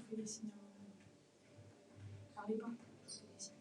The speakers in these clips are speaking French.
fais des signes. Parlez pas. Fais des signes.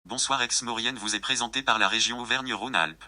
Bonsoir Aix-Maurienne vous est présenté par la région Auvergne-Rhône-Alpes.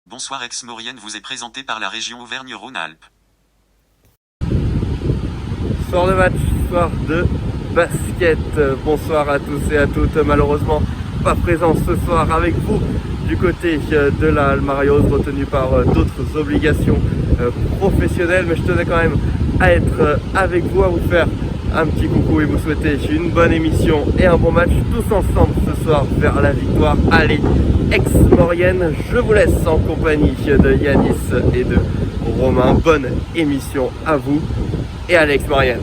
Bonsoir Aix-Maurienne vous est présenté par la région Auvergne-Rhône-Alpes. Soir de match, soir de basket. Bonsoir à tous et à toutes. Malheureusement, pas présent ce soir avec vous du côté de la Almarios, retenu par d'autres obligations professionnelles. Mais je tenais quand même à être avec vous, à vous faire un petit coucou et vous souhaiter une bonne émission et un bon match tous ensemble ce soir vers la victoire. Allez, Aix-Maurienne, je vous laisse en compagnie de Yanis et de Romain. Bonne émission à vous et à Aix-Maurienne.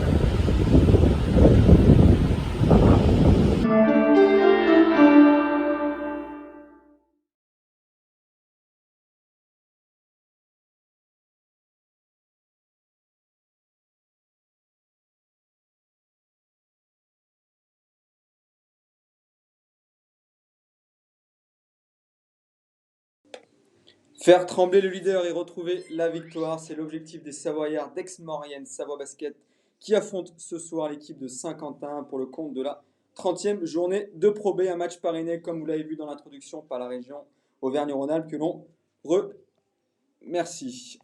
Faire trembler le leader et retrouver la victoire, c'est l'objectif des Savoyards d'Aix-Maurienne Savoie Basket qui affrontent ce soir l'équipe de Saint-Quentin pour le compte de la 30e journée de Pro B. Un match parrainé, comme vous l'avez vu dans l'introduction, par la région Auvergne-Rhône-Alpes que l'on remercie.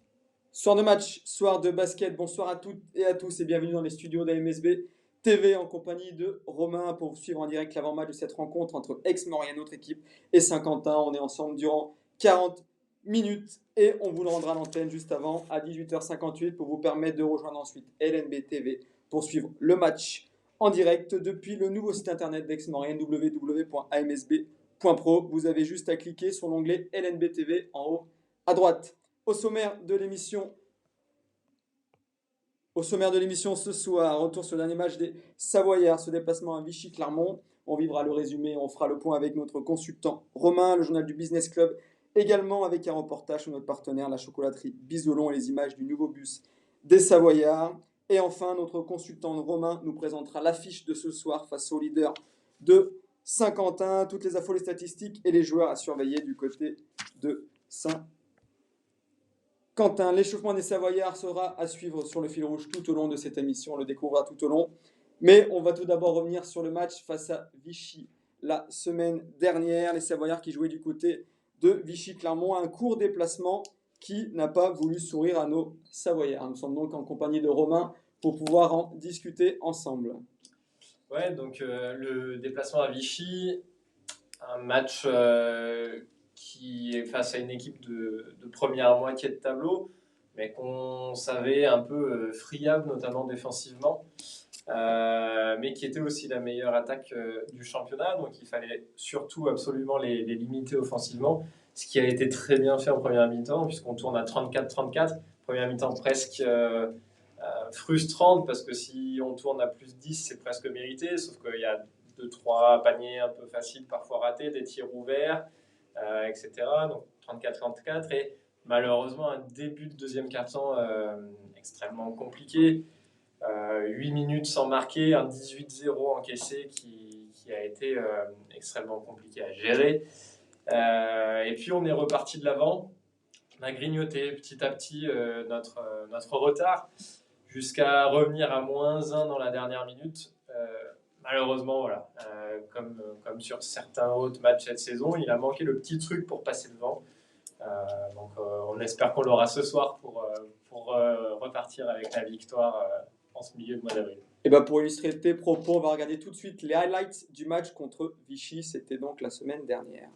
Soir de match, soir de basket, bonsoir à toutes et à tous et bienvenue dans les studios d'AMSB TV en compagnie de Romain pour suivre en direct l'avant-match de cette rencontre entre Aix-Maurienne, notre équipe, et Saint-Quentin. On est ensemble durant 40 minutes et on vous le rendra à l'antenne juste avant à 18h58 pour vous permettre de rejoindre ensuite LNB TV pour suivre le match en direct depuis le nouveau site internet d'Aix-Maurienne www.amsb.pro. Vous avez juste à cliquer sur l'onglet LNB TV en haut à droite. Au sommaire de l'émission ce soir, retour sur le dernier match des Savoyards, ce déplacement à Vichy-Clermont. On vivra le résumé, on fera le point avec notre consultant Romain, le journal du Business Club, également avec un reportage sur notre partenaire, la chocolaterie Bisolon et les images du nouveau bus des Savoyards. Et enfin, notre consultant Romain nous présentera l'affiche de ce soir face au leader de Saint-Quentin, toutes les infos, les statistiques et les joueurs à surveiller du côté de Saint-Quentin. L'échauffement des Savoyards sera à suivre sur le fil rouge tout au long de cette émission, on le découvrira tout au long. Mais on va tout d'abord revenir sur le match face à Vichy la semaine dernière. Les Savoyards qui jouaient du côté de Vichy-Clermont, un court déplacement qui n'a pas voulu sourire à nos Savoyards. Nous sommes donc en compagnie de Romain pour pouvoir en discuter ensemble. Ouais, donc le déplacement à Vichy, un match qui est face à une équipe de première moitié de tableau, mais qu'on savait un peu friable, notamment défensivement, mais qui était aussi la meilleure attaque du championnat, donc il fallait surtout absolument les limiter offensivement, ce qui a été très bien fait en première mi-temps, puisqu'on tourne à 34-34, première mi-temps presque frustrante, parce que si on tourne à plus 10, c'est presque mérité, sauf qu'il y a 2-3 paniers un peu faciles, parfois ratés, des tirs ouverts, etc. Donc 34-34, et malheureusement un début de deuxième quart-temps extrêmement compliqué. 8 minutes sans marquer, un 18-0 encaissé qui a été extrêmement compliqué à gérer. Et puis on est reparti de l'avant, on a grignoté petit à petit notre retard jusqu'à revenir à -1 dans la dernière minute. Malheureusement, voilà, comme sur certains autres matchs cette saison, il a manqué le petit truc pour passer devant. Donc on espère qu'on l'aura ce soir pour repartir avec la victoire en ce milieu de mois d'avril. Et ben pour illustrer tes propos, on va regarder tout de suite les highlights du match contre Vichy. C'était donc la semaine dernière.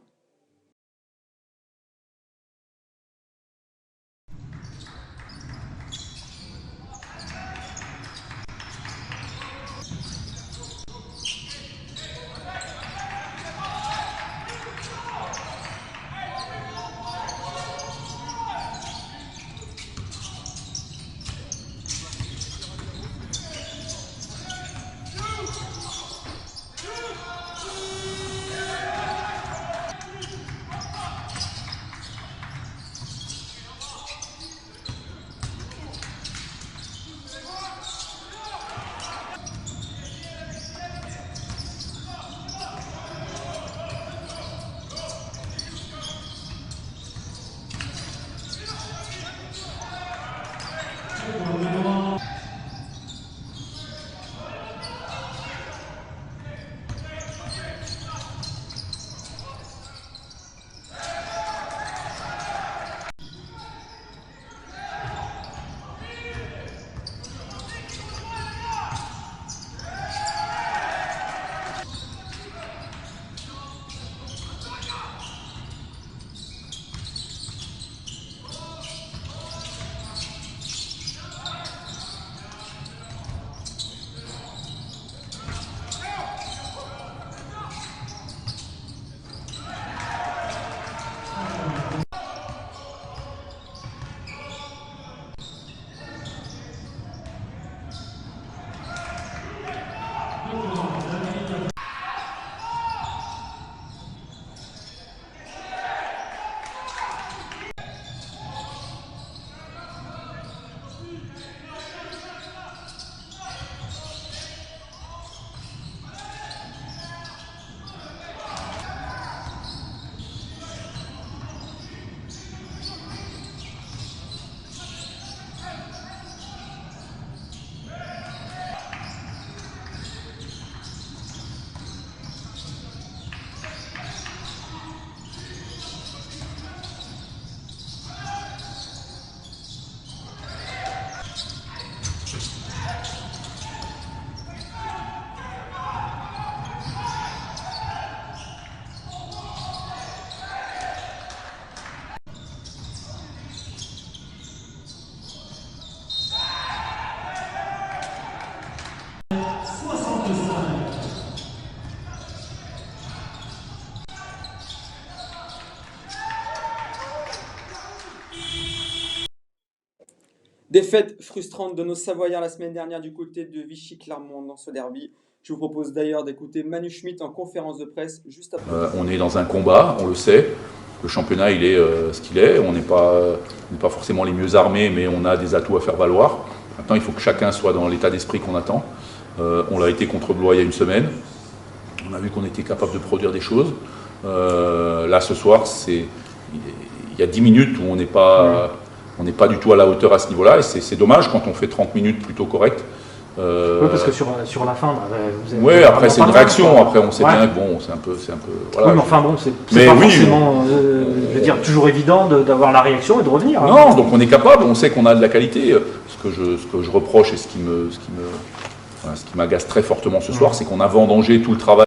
Défaite frustrante de nos Savoyards la semaine dernière du côté de Vichy-Clermont dans ce derby. Je vous propose d'ailleurs d'écouter Manu Schmitt en conférence de presse juste après. On est dans un combat, on le sait. Le championnat, il est ce qu'il est. On n'est pas forcément les mieux armés, mais on a des atouts à faire valoir. Maintenant, il faut que chacun soit dans l'état d'esprit qu'on attend. On l'a été contre Blois il y a une semaine. On a vu qu'on était capable de produire des choses. Là, ce soir, il y a 10 minutes où on n'est pas du tout à la hauteur à ce niveau-là. Et c'est dommage quand on fait 30 minutes plutôt correctes. Oui, parce que sur la fin, vous avez. Oui, après c'est une réaction. Quoi. Après, on sait bien que bon, c'est un peu. Voilà. Oui, mais enfin bon, c'est Mais pas oui, forcément, je veux dire, toujours évident d'avoir la réaction et de revenir. Hein. Non, donc on est capable. On sait qu'on a de la qualité. Ce que je reproche et ce qui m'agace très fortement ce soir, c'est qu'on a vendangé tout le travail.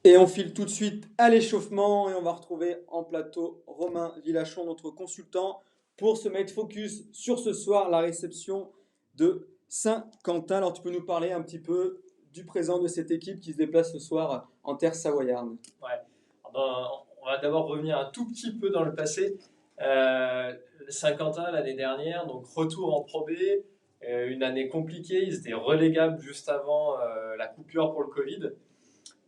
Et on file tout de suite à l'échauffement et on va retrouver en plateau Romain Villachon, notre consultant, pour se mettre focus sur ce soir, la réception de Saint-Quentin. Alors tu peux nous parler un petit peu du présent de cette équipe qui se déplace ce soir en terre savoyarde. Ouais. On va d'abord revenir un tout petit peu dans le passé. Saint-Quentin l'année dernière, donc retour en Pro B, une année compliquée, ils étaient relégables juste avant la coupure pour le Covid.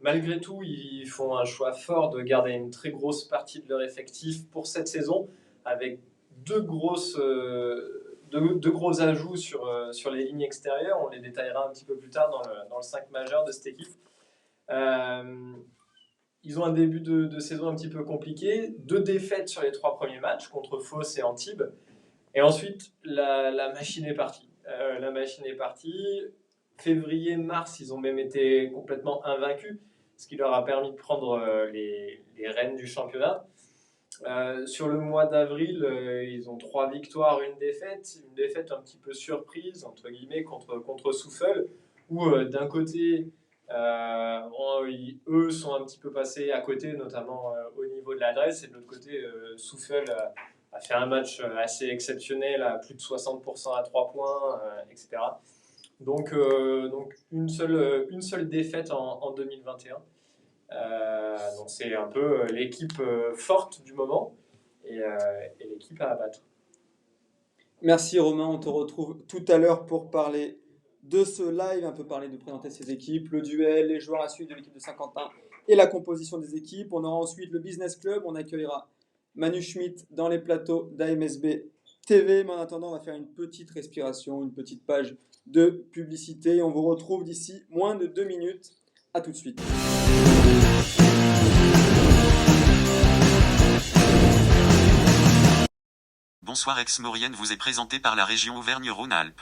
Malgré tout, ils font un choix fort de garder une très grosse partie de leur effectif pour cette saison, avec deux gros ajouts sur les lignes extérieures. On les détaillera un petit peu plus tard dans le 5 majeur de cette équipe. Ils ont un début de saison un petit peu compliqué, 2 défaites sur les 3 premiers matchs contre Fos et Antibes. Et ensuite, la machine est partie. Février, mars, ils ont même été complètement invaincus, ce qui leur a permis de prendre les rênes du championnat. Sur le mois d'avril, ils ont 3 victoires, une défaite un petit peu surprise, entre guillemets, contre Souffel, où d'un côté, eux sont un petit peu passés à côté, notamment au niveau de l'adresse, et de l'autre côté, Souffel a fait un match assez exceptionnel, à plus de 60% à 3 points, etc. Donc une seule défaite en 2021. Donc c'est un peu l'équipe forte du moment et l'équipe à abattre. Merci Romain, on te retrouve tout à l'heure pour parler de ce live, un peu parler de présenter ces équipes, le duel, les joueurs à suivre de l'équipe de Saint-Quentin et la composition des équipes. On aura ensuite le Business Club, on accueillera Manu Schmitt dans les plateaux d'AMSB TV. Mais en attendant, on va faire une petite respiration, une petite page de publicité. On vous retrouve d'ici moins de 2 minutes. À tout de suite. Bonsoir Aix-Maurienne vous est présenté par la région Auvergne-Rhône-Alpes.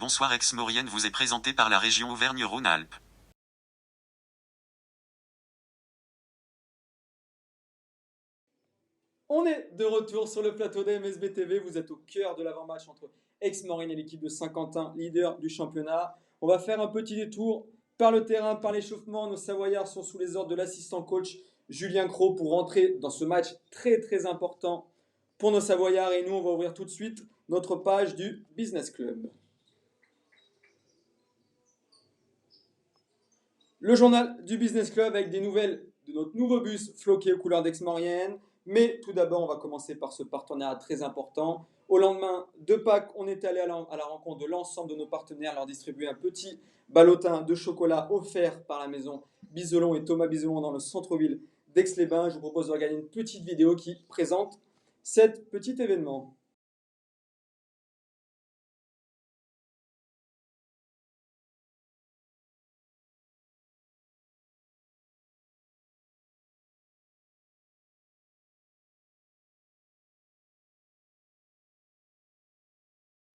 Bonsoir Aix-Maurienne vous est présenté par la région Auvergne-Rhône-Alpes. On est de retour sur le plateau d'AMSB TV. Vous êtes au cœur de l'avant-match entre Aix-Maurienne et l'équipe de Saint-Quentin, leader du championnat. On va faire un petit détour par le terrain, par l'échauffement. Nos Savoyards sont sous les ordres de l'assistant coach Julien Cros pour rentrer dans ce match très très important pour nos Savoyards. Et nous, on va ouvrir tout de suite notre page du Business Club. Le journal du Business Club avec des nouvelles de notre nouveau bus floqué aux couleurs d'Aix-Maurienne. Mais tout d'abord, on va commencer par ce partenariat très important. Au lendemain de Pâques, on est allé à la rencontre de l'ensemble de nos partenaires, leur distribuer un petit ballotin de chocolat offert par la maison Biselon et Thomas Biselon dans le centre-ville d'Aix-les-Bains. Je vous propose de regarder une petite vidéo qui présente cet petit événement.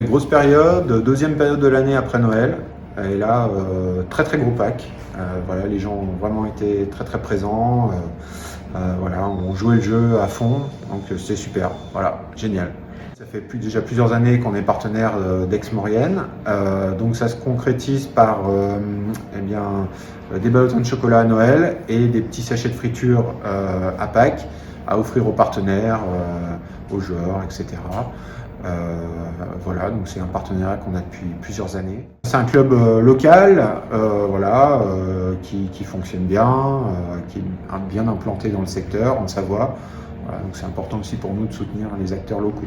Grosse période, deuxième période de l'année après Noël, et là, très très gros pack. Voilà, les gens ont vraiment été très très présents, voilà, on jouait le jeu à fond, donc c'était super, voilà, génial. Ça fait déjà plusieurs années qu'on est partenaire d'Aix-Maurienne, donc ça se concrétise par eh bien, des ballotins de chocolat à Noël et des petits sachets de friture à Pâques à offrir aux partenaires, aux joueurs, etc. Voilà, donc c'est un partenariat qu'on a depuis plusieurs années. C'est un club local, voilà, qui fonctionne bien, qui est bien implanté dans le secteur, en Savoie. Voilà, donc c'est important aussi pour nous de soutenir les acteurs locaux.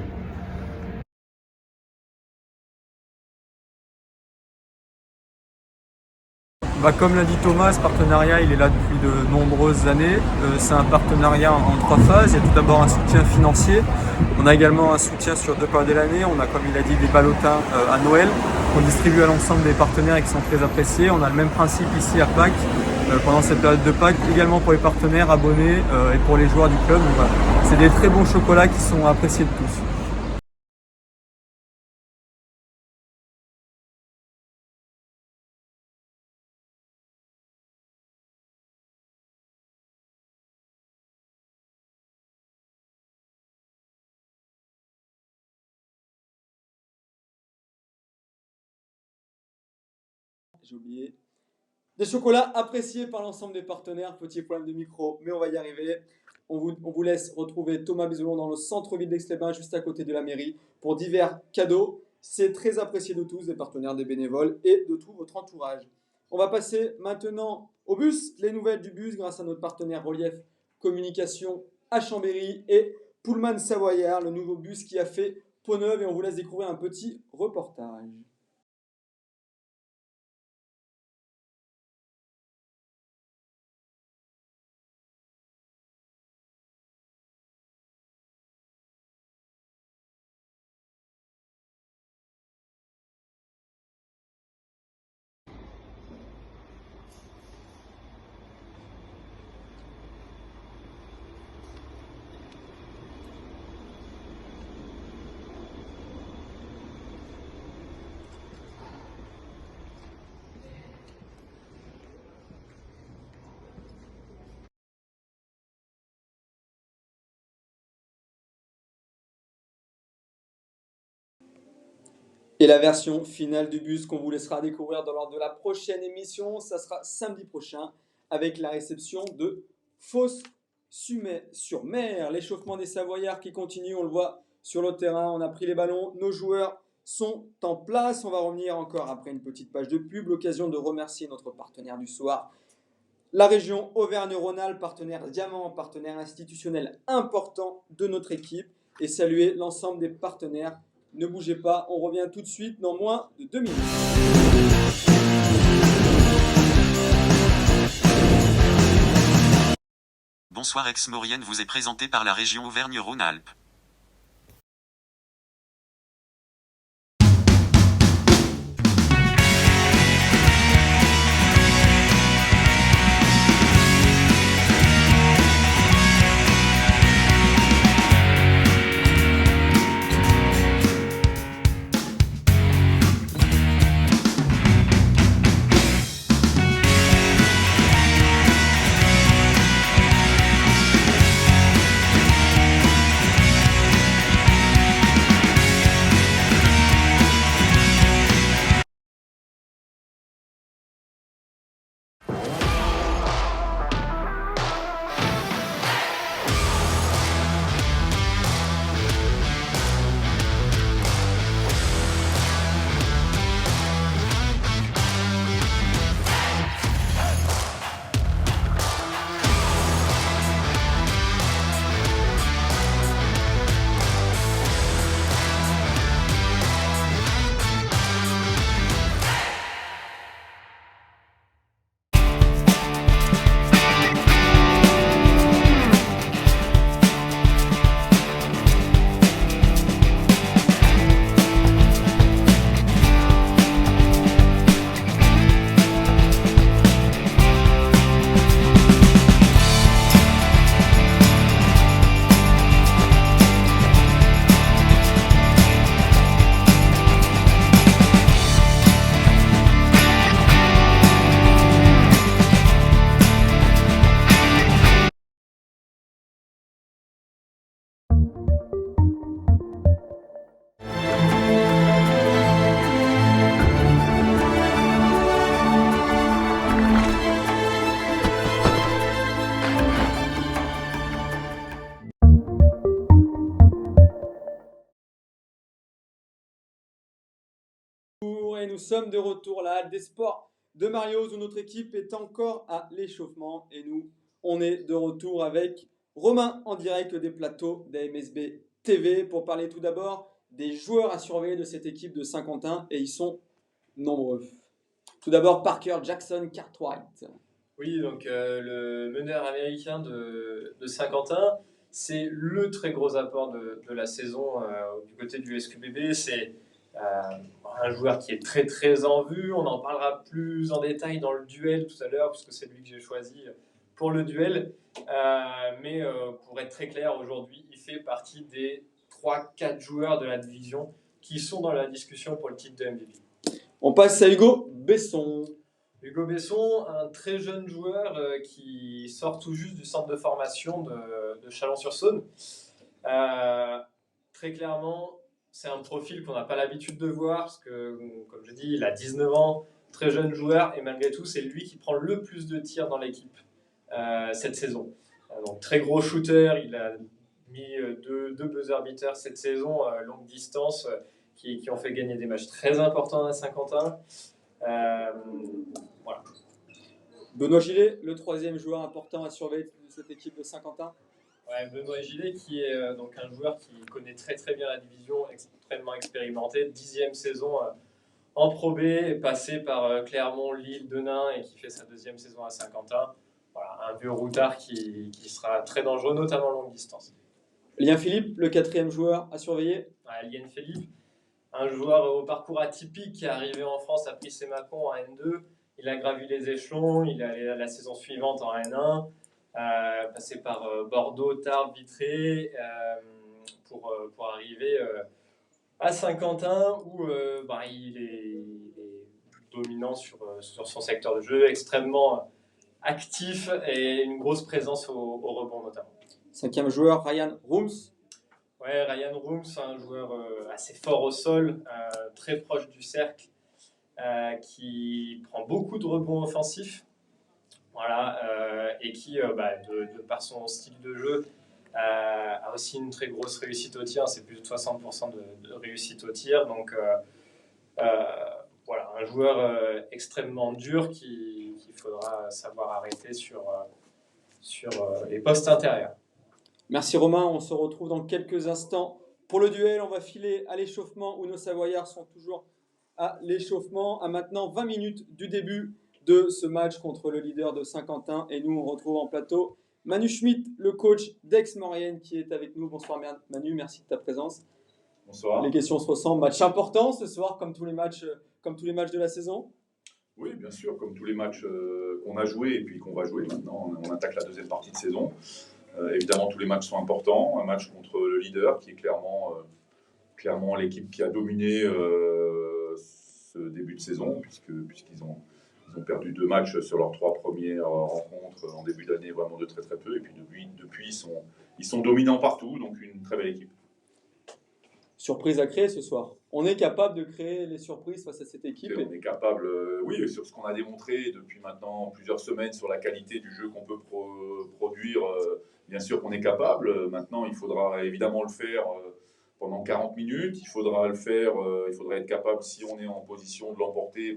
Comme l'a dit Thomas, ce partenariat il est là depuis de nombreuses années. C'est un partenariat en 3 phases. Il y a tout d'abord un soutien financier. On a également un soutien sur 2 périodes de l'année. On a, comme il a dit, des ballotins à Noël qu'on distribue à l'ensemble des partenaires et qui sont très appréciés. On a le même principe ici à Pâques, pendant cette période de Pâques, également pour les partenaires abonnés et pour les joueurs du club. Donc, voilà. C'est des très bons chocolats qui sont appréciés de tous. J'ai oublié. Des chocolats appréciés par l'ensemble des partenaires. Petit problème de micro, mais on va y arriver. On vous laisse retrouver Thomas Biselon dans le centre-ville d'Aix-les-Bains, juste à côté de la mairie, pour divers cadeaux. C'est très apprécié de tous, des partenaires, des bénévoles et de tout votre entourage. On va passer maintenant au bus. Les nouvelles du bus grâce à notre partenaire Relief Communication à Chambéry et Pullman Savoyard, le nouveau bus qui a fait peau neuve, et on vous laisse découvrir un petit reportage. Et la version finale du bus qu'on vous laissera découvrir lors de la prochaine émission, ça sera samedi prochain avec la réception de Fos-sur-Mer. L'échauffement des Savoyards qui continue, on le voit sur le terrain, on a pris les ballons, nos joueurs sont en place. On va revenir encore après une petite page de pub, l'occasion de remercier notre partenaire du soir, la région Auvergne-Rhône-Alpes, partenaire diamant, partenaire institutionnel important de notre équipe, et saluer l'ensemble des partenaires. Ne bougez pas, on revient tout de suite dans moins de 2 minutes. Bonsoir Aix-Maurienne vous est présenté par la région Auvergne-Rhône-Alpes. sommes de retour à la halle des sports de Marioz où notre équipe est encore à l'échauffement et nous, on est de retour avec Romain en direct des plateaux d'AMSB TV pour parler tout d'abord des joueurs à surveiller de cette équipe de Saint-Quentin et ils sont nombreux. Tout d'abord Parker Jackson Cartwright. Oui, donc le meneur américain de Saint-Quentin, c'est le très gros apport de la saison du côté du SQBB. C'est un joueur qui est très très en vue. On en parlera plus en détail dans le duel tout à l'heure, puisque c'est lui que j'ai choisi pour le duel. Mais pour être très clair, aujourd'hui, il fait partie des 3-4 joueurs de la division qui sont dans la discussion pour le titre de MVP. On passe à Hugo Besson. Hugo Besson, un très jeune joueur qui sort tout juste du centre de formation de Chalon-sur-Saône. Très clairement, c'est un profil qu'on n'a pas l'habitude de voir parce que, comme je dis, il a 19 ans, très jeune joueur et malgré tout, c'est lui qui prend le plus de tirs dans l'équipe cette saison. Donc, très gros shooter, il a mis deux buzzer beaters cette saison, longue distance, qui ont fait gagner des matchs très importants à Saint-Quentin. Voilà. Benoît Gillet, le troisième joueur important à surveiller de cette équipe de Saint-Quentin. Ouais, Benoît Gillet, qui est donc un joueur qui connaît très très bien la division, extrêmement expérimenté, 10e saison en Pro B, passé par Clermont, Lille, Denain et qui fait sa 2e saison à Saint-Quentin. Voilà, un vieux routard qui sera très dangereux, notamment longue distance. Lien Philippe, le quatrième joueur à surveiller. Ouais, Lien Philippe, un joueur au parcours atypique qui est arrivé en France à Prissé-Mâcon en N2. Il a gravi les échelons, il est allé à la saison suivante en N1, passé par Bordeaux, Tarbes, Vitré, pour arriver à Saint-Quentin où il est dominant sur son secteur de jeu, extrêmement actif et une grosse présence au rebond notamment. Cinquième joueur, Ryan Rooms. Ouais, Ryan Rooms, un joueur assez fort au sol, très proche du cercle, qui prend beaucoup de rebonds offensifs, voilà, et qui, de par son style de jeu, a aussi une très grosse réussite au tir. C'est plus de 60% de réussite au tir. Donc, voilà, un joueur extrêmement dur qu'il faudra savoir arrêter sur les postes intérieurs. Merci Romain, on se retrouve dans quelques instants pour le duel. On va filer à l'échauffement où nos Savoyards sont toujours à l'échauffement. À maintenant 20 minutes du début de ce match contre le leader de Saint-Quentin. Et nous, on retrouve en plateau Manu Schmitt, le coach d'Aix-Maurienne qui est avec nous. Bonsoir Manu, merci de ta présence. Bonsoir. Les questions se ressemblent. Match important ce soir, comme tous les matchs de la saison. Oui, bien sûr, comme tous les matchs qu'on a joués et puis qu'on va jouer maintenant. On attaque la deuxième partie de saison. Évidemment, tous les matchs sont importants. Un match contre le leader qui est clairement l'équipe qui a dominé ce début de saison puisqu'ils ont perdu 2 matchs sur leurs 3 premières rencontres en début d'année, vraiment de très très peu. Et puis depuis ils sont dominants partout, donc une très belle équipe. Surprise à créer ce soir. On est capable de créer les surprises face à cette équipe. On est capable, oui, sur ce qu'on a démontré depuis maintenant plusieurs semaines sur la qualité du jeu qu'on peut produire. Bien sûr qu'on est capable. Maintenant, il faudra évidemment le faire pendant 40 minutes. Il faudra le faire, il faudra être capable, si on est en position de l'emporter,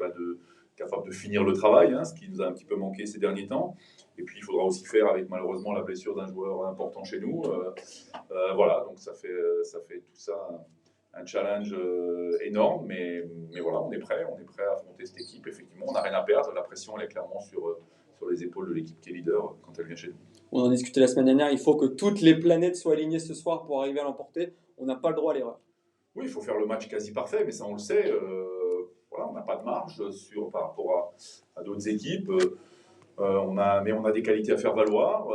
capable de finir le travail, ce qui nous a un petit peu manqué ces derniers temps. Et puis, il faudra aussi faire avec malheureusement la blessure d'un joueur important chez nous. Voilà, donc ça fait tout ça un challenge énorme, mais voilà, on est prêt à affronter cette équipe. Effectivement, on n'a rien à perdre. La pression, elle est clairement sur les épaules de l'équipe qui est leader quand elle vient chez nous. On en discutait la semaine dernière, il faut que toutes les planètes soient alignées ce soir pour arriver à l'emporter. On n'a pas le droit à l'erreur. Oui, il faut faire le match quasi parfait, mais ça on le sait. Voilà, on n'a pas de marge par rapport à d'autres équipes. Mais on a des qualités à faire valoir.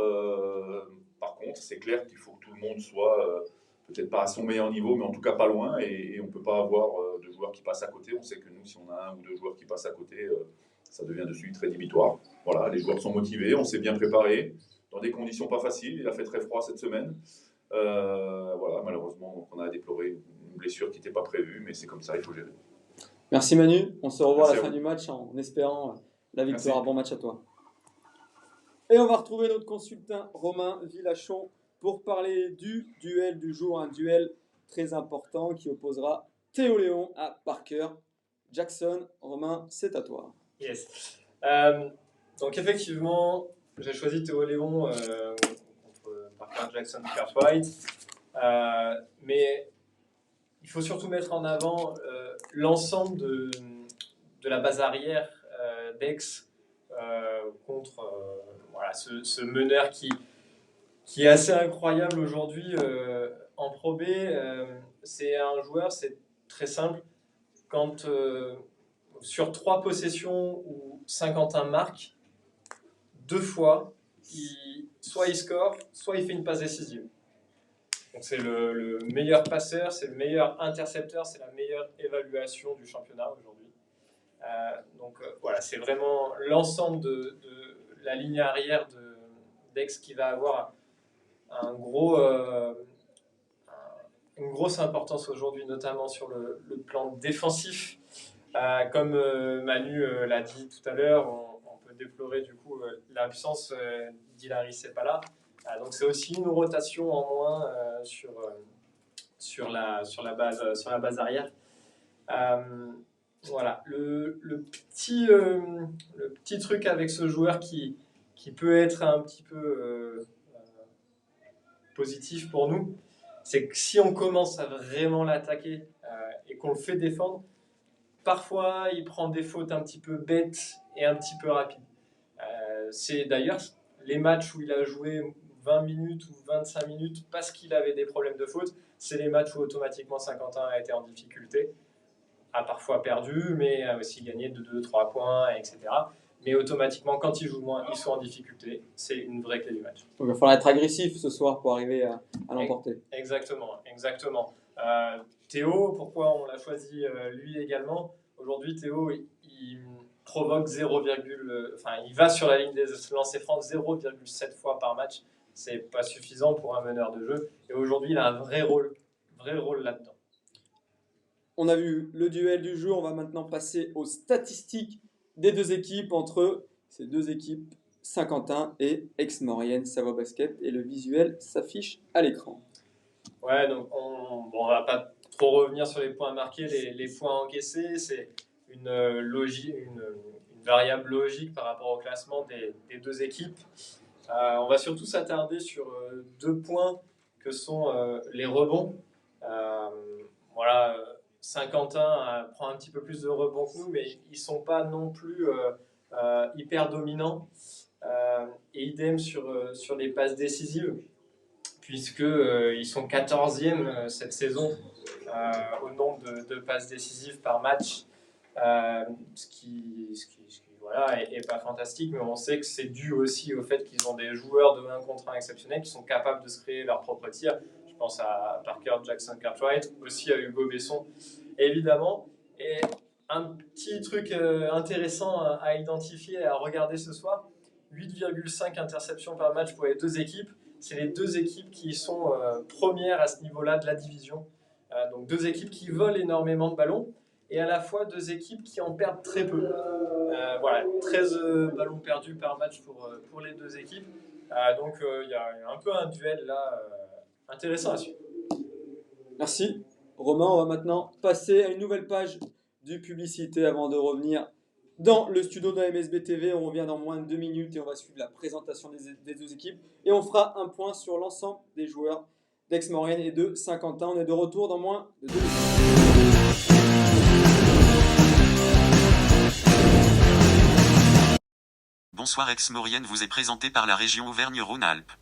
Par contre, c'est clair qu'il faut que tout le monde soit peut-être pas à son meilleur niveau, mais en tout cas pas loin. Et on ne peut pas avoir de joueurs qui passent à côté. On sait que nous, si on a 1 ou 2 joueurs qui passent à côté, ça devient de suite rédhibitoire. Voilà, les joueurs sont motivés, on s'est bien préparé, dans des conditions pas faciles. Il a fait très froid cette semaine. Voilà, malheureusement, donc on a déploré une blessure qui n'était pas prévue, mais c'est comme ça, il faut gérer. Merci Manu, on se revoit Merci à la fin du match en espérant la victoire. Merci. Bon match à toi. Et on va retrouver notre consultant Romain Villachon pour parler du duel du jour, un duel très important qui opposera Théo Léon à Parker Jackson. Romain, c'est à toi. Yes. Donc effectivement, j'ai choisi Théo Léon contre Parker Jackson Cartwright. Mais il faut surtout mettre en avant l'ensemble de la base arrière d'Aix contre voilà, ce meneur qui est assez incroyable aujourd'hui en Pro B. C'est un joueur, c'est très simple. Quand sur 3 possessions où Saint-Quentin marque, 2 fois, soit il score, soit il fait une passe décisive. Donc c'est le meilleur passeur, c'est le meilleur intercepteur, c'est la meilleure évaluation du championnat aujourd'hui. Voilà, c'est vraiment l'ensemble de la ligne arrière d'Aix qui va avoir une grosse importance aujourd'hui, notamment sur le plan défensif. Comme Manu l'a dit tout à l'heure, on peut déplorer du coup l'absence d'Hilary Sepala. Donc c'est aussi une rotation en moins sur la base arrière. Voilà, le petit truc avec ce joueur qui peut être un petit peu positif pour nous, c'est que si on commence à vraiment l'attaquer et qu'on le fait défendre, parfois il prend des fautes un petit peu bêtes et un petit peu rapides. C'est d'ailleurs les matchs où il a joué 20 minutes ou 25 minutes parce qu'il avait des problèmes de faute, c'est les matchs où automatiquement Saint-Quentin a été en difficulté, a parfois perdu, mais a aussi gagné de 2-3 points, etc. Mais automatiquement, quand ils jouent moins, ils sont en difficulté. C'est une vraie clé du match. Donc il va falloir être agressif ce soir pour arriver à l'emporter. Exactement. Théo, pourquoi on l'a choisi lui également? Aujourd'hui, Théo, il provoque il va sur la ligne des lancers francs 0,7 fois par match. C'est pas suffisant pour un meneur de jeu. Et aujourd'hui, il a un vrai rôle là-dedans. On a vu le duel du jour. On va maintenant passer aux statistiques des deux équipes, entre ces deux équipes, Saint-Quentin et Aix-Maurienne Savoie Basket. Et le visuel s'affiche à l'écran. Ouais, donc on va pas trop revenir sur les points marqués, les points encaissés. C'est une variable logique par rapport au classement des deux équipes. On va surtout s'attarder sur 2 points que sont les rebonds. Saint-Quentin prend un petit peu plus de rebonds que nous, mais ils ne sont pas non plus hyper dominants. Et idem sur les passes décisives, puisqu'ils sont 14e cette saison au nombre de passes décisives par match, ce qui est pas fantastique, mais on sait que c'est dû aussi au fait qu'ils ont des joueurs de 1 contre 1 exceptionnels qui sont capables de se créer leur propre tir. Je pense à Parker Jackson Cartwright, aussi à Hugo Besson, évidemment. Et un petit truc intéressant à identifier et à regarder ce soir, 8,5 interceptions par match pour les deux équipes. C'est les deux équipes qui sont premières à ce niveau-là de la division. Donc 2 équipes qui volent énormément de ballons et à la fois 2 équipes qui en perdent très peu. 13 ballons perdus par match pour les 2 équipes. Donc il y a un peu un duel là intéressant à suivre. Merci Romain. On va maintenant passer à une nouvelle page de publicité avant de revenir dans le studio de la MSB TV. On revient dans moins de 2 minutes et on va suivre la présentation des 2 équipes. Et on fera un point sur l'ensemble des joueurs d'Aix-Maurienne et de Saint-Quentin. On est de retour dans moins de 2 minutes. Bonsoir Aix-Maurienne vous est présenté par la région Auvergne-Rhône-Alpes.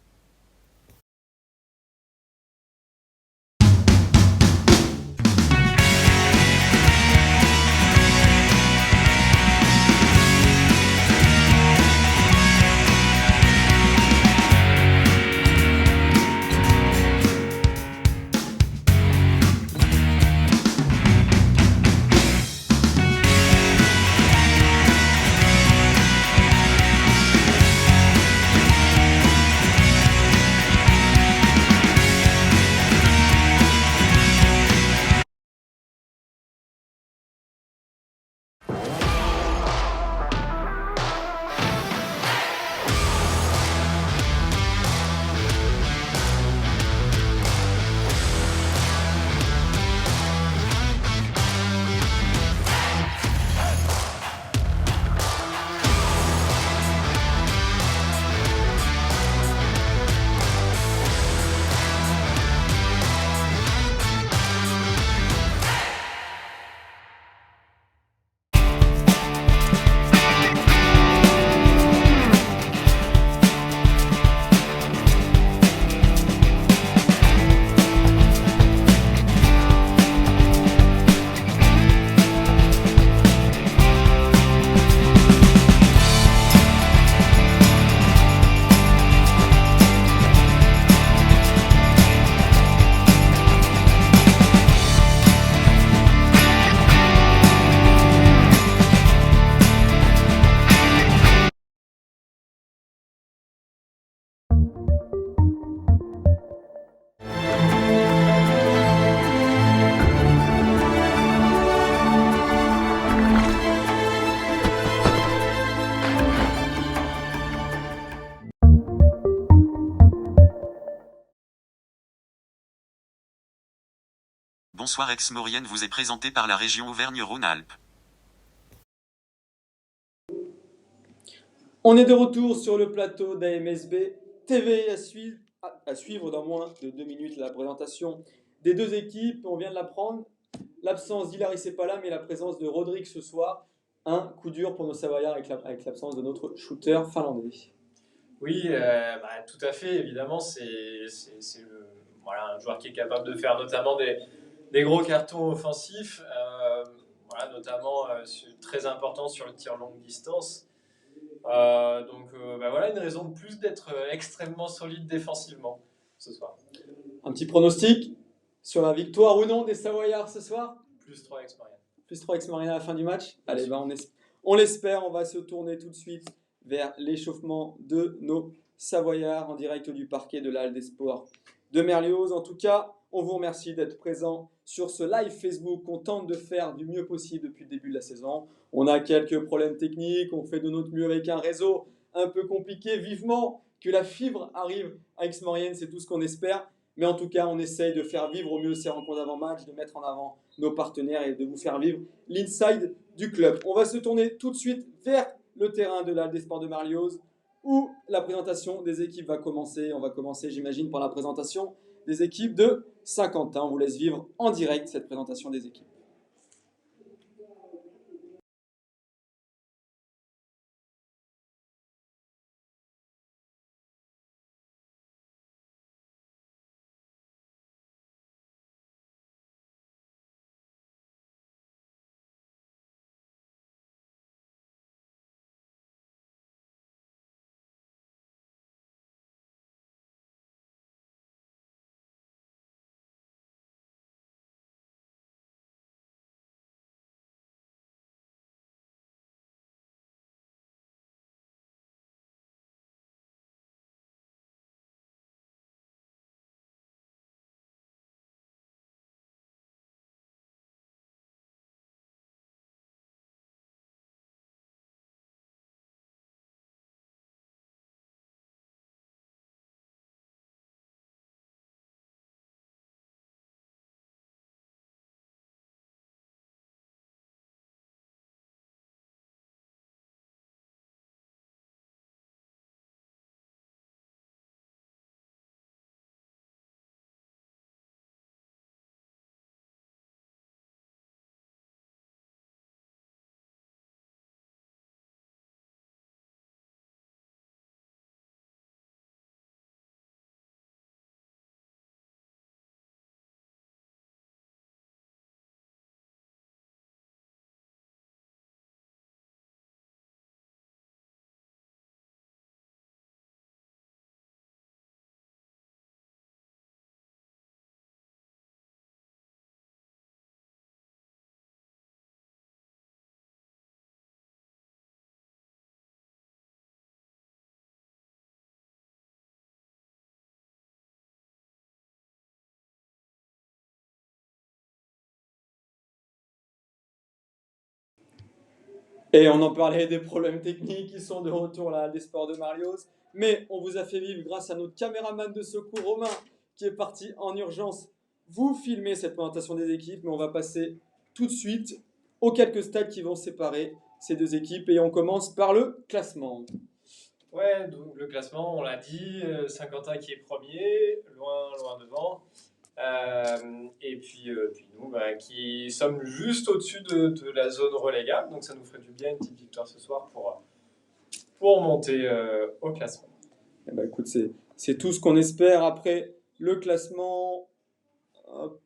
Bonsoir Aix-Maurienne vous est présenté par la région Auvergne-Rhône-Alpes. On est de retour sur le plateau d'AMSB TV à suivre dans moins de 2 minutes la présentation des deux équipes. On vient de l'apprendre. L'absence d'Hilary Sepala, mais la présence de Rodrigue ce soir. Un coup dur pour nos Savoyards avec l'absence de notre shooter finlandais. Oui, tout à fait. Évidemment, c'est un joueur qui est capable de faire notamment des gros cartons offensifs, notamment très important sur le tir longue distance. Une raison de plus d'être extrêmement solide défensivement ce soir. Un petit pronostic sur la victoire ou non des Savoyards ce soir? Plus 3 Aix-Maurienne. Plus 3 Aix-Maurienne à la fin du match. Allez, on l'espère. On va se tourner tout de suite vers l'échauffement de nos Savoyards en direct du parquet de la Halle des Sports de Merlioz. En tout cas, on vous remercie d'être présent sur ce live Facebook qu'on tente de faire du mieux possible depuis le début de la saison. On a quelques problèmes techniques, on fait de notre mieux avec un réseau un peu compliqué. Vivement que la fibre arrive à Aix-Maurienne, c'est tout ce qu'on espère. Mais en tout cas, on essaye de faire vivre au mieux ces rencontres d'avant-match, de mettre en avant nos partenaires et de vous faire vivre l'inside du club. On va se tourner tout de suite vers le terrain de la Halle des Sports de Merlioz où la présentation des équipes va commencer. On va commencer, j'imagine, par la présentation des équipes de Saint-Quentin. On vous laisse vivre en direct cette présentation des équipes. Et on en parlait des problèmes techniques qui sont de retour à la Halle des Sports de Merlioz. Mais on vous a fait vivre grâce à notre caméraman de secours Romain qui est parti en urgence vous filmer cette présentation des équipes. Mais on va passer tout de suite aux quelques stades qui vont séparer ces deux équipes. Et on commence par le classement. Ouais, donc le classement, on l'a dit, Saint-Quentin qui est premier, loin devant. Et puis nous qui sommes juste au-dessus de la zone relégable, donc ça nous ferait du bien une petite victoire ce soir pour monter au classement. Eh ben, écoute, c'est tout ce qu'on espère après le classement. Hop,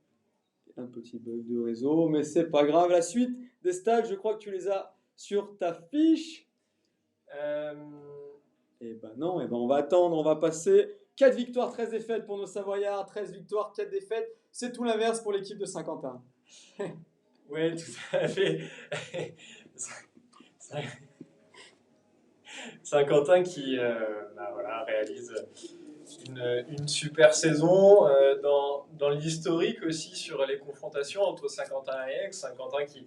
un petit bug de réseau, mais c'est pas grave. La suite des stades, je crois que tu les as sur ta fiche. Eh ben non, on va attendre, on va passer. 4 victoires, 13 défaites pour nos Savoyards, 13 victoires, 4 défaites. C'est tout l'inverse pour l'équipe de Saint-Quentin. Oui, tout à fait. Saint-Quentin qui réalise une super saison dans l'historique aussi sur les confrontations entre Saint-Quentin et Aix. Saint-Quentin qui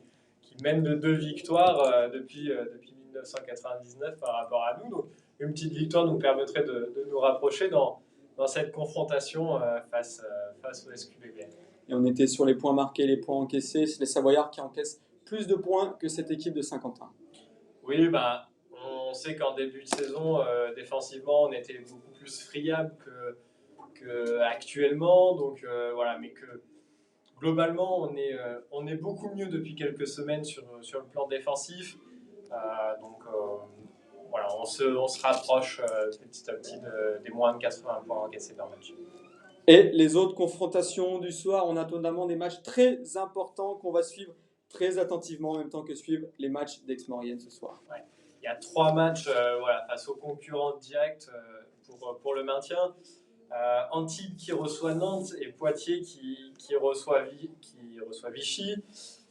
mène de 2 victoires depuis 1999 par rapport à nous. Donc, une petite victoire nous permettrait de nous rapprocher dans cette confrontation face au SQBB. et on était sur les points marqués, les points encaissés. C'est les Savoyards qui encaissent plus de points que cette équipe de Saint-Quentin. Oui, on sait qu'en début de saison, défensivement, on était beaucoup plus friable que actuellement. Donc voilà, mais que globalement, on est beaucoup mieux depuis quelques semaines sur le plan défensif. Voilà, on se rapproche petit à petit des moins de 80 points encaissés par match. Et les autres confrontations du soir, on a notamment des matchs très importants qu'on va suivre très attentivement en même temps que suivre les matchs d'Aix-Maurienne ce soir. Ouais. Il y a 3 matchs face aux concurrents directs pour le maintien. Antibes qui reçoit Nantes et Poitiers qui reçoit Vichy.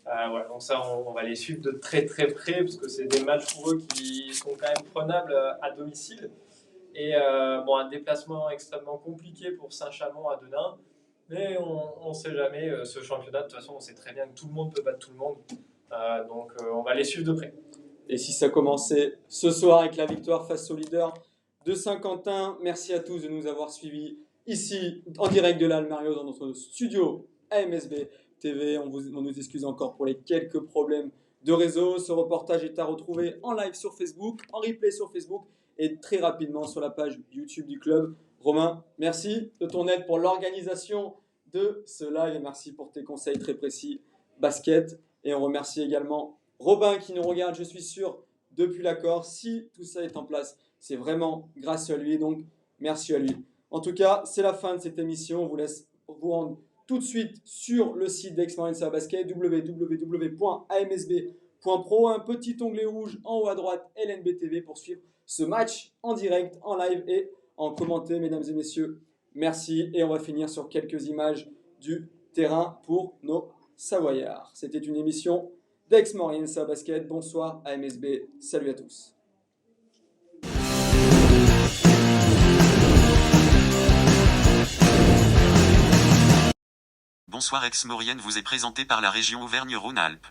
Voilà, donc ça, on va les suivre de très très près parce que c'est des matchs pour eux qui sont quand même prenables à domicile. Et un déplacement extrêmement compliqué pour Saint-Chamond à Denain. Mais on ne sait jamais, ce championnat, de toute façon, on sait très bien que tout le monde peut battre tout le monde. Donc on va les suivre de près. Et si ça commençait ce soir avec la victoire face au leader de Saint-Quentin, merci à tous de nous avoir suivis ici en direct de l'Almarios dans notre studio AMSB TV. On nous excuse encore pour les quelques problèmes de réseau. Ce reportage est à retrouver en live sur Facebook, en replay sur Facebook et très rapidement sur la page YouTube du club. Romain, merci de ton aide pour l'organisation de ce live et merci pour tes conseils très précis basket. Et on remercie également Robin qui nous regarde, je suis sûr, depuis la Corse. Si tout ça est en place, c'est vraiment grâce à lui, donc merci à lui. En tout cas, c'est la fin de cette émission. On vous laisse vous rendre tout de suite sur le site d'Aix-Maurienne Basket, www.amsb.pro. Un petit onglet rouge en haut à droite, LNB TV, pour suivre ce match en direct, en live et en commenté, mesdames et messieurs. Merci et on va finir sur quelques images du terrain pour nos Savoyards. C'était une émission d'Aix-Maurienne Basket. Bonsoir AMSB, salut à tous. Bonsoir Aix-Maurienne vous est présenté par la région Auvergne-Rhône-Alpes.